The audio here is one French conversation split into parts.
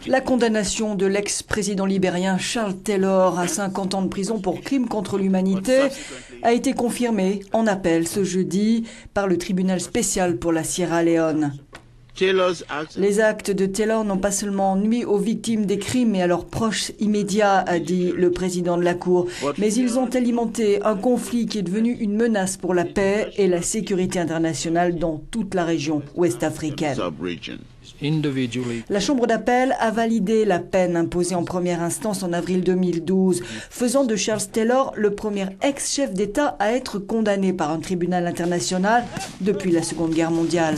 La condamnation de l'ex-président libérien Charles Taylor à 50 ans de prison pour crimes contre l'humanité a été confirmée en appel ce jeudi par le tribunal spécial pour la Sierra Leone. Les actes de Taylor n'ont pas seulement nui aux victimes des crimes et à leurs proches immédiats, a dit le président de la Cour, mais ils ont alimenté un conflit qui est devenu une menace pour la paix et la sécurité internationale dans toute la région ouest-africaine. La Chambre d'appel a validé la peine imposée en première instance en avril 2012, faisant de Charles Taylor le premier ex-chef d'État à être condamné par un tribunal international depuis la Seconde Guerre mondiale.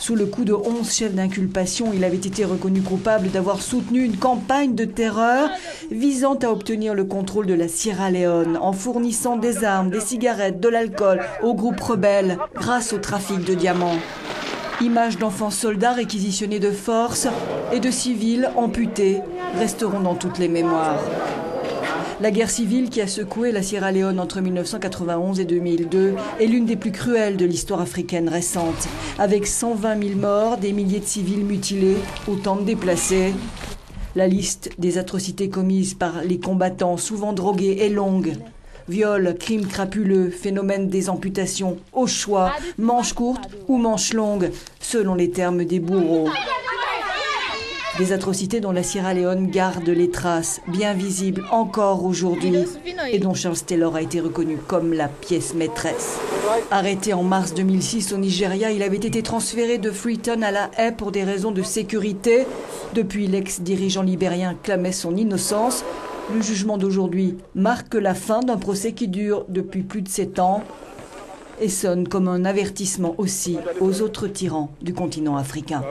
Sous le coup de 11 chefs d'inculpation, il avait été reconnu coupable d'avoir soutenu une campagne de terreur visant à obtenir le contrôle de la Sierra Leone en fournissant des armes, des cigarettes, de l'alcool aux groupes rebelles grâce au trafic de diamants. Images d'enfants soldats réquisitionnés de force et de civils amputés resteront dans toutes les mémoires. La guerre civile qui a secoué la Sierra Leone entre 1991 et 2002 est l'une des plus cruelles de l'histoire africaine récente, avec 120 000 morts, des milliers de civils mutilés, autant de déplacés. La liste des atrocités commises par les combattants, souvent drogués, est longue. Viols, crimes crapuleux, phénomène des amputations, au choix, manches courtes ou manches longues, selon les termes des bourreaux. Des atrocités dont la Sierra Leone garde les traces, bien visibles encore aujourd'hui, et dont Charles Taylor a été reconnu comme la pièce maîtresse. Arrêté en mars 2006 au Nigeria, il avait été transféré de Freetown à La Haye pour des raisons de sécurité. Depuis, l'ex-dirigeant libérien clamait son innocence. Le jugement d'aujourd'hui marque la fin d'un procès qui dure depuis plus de 7 ans et sonne comme un avertissement aussi aux autres tyrans du continent africain.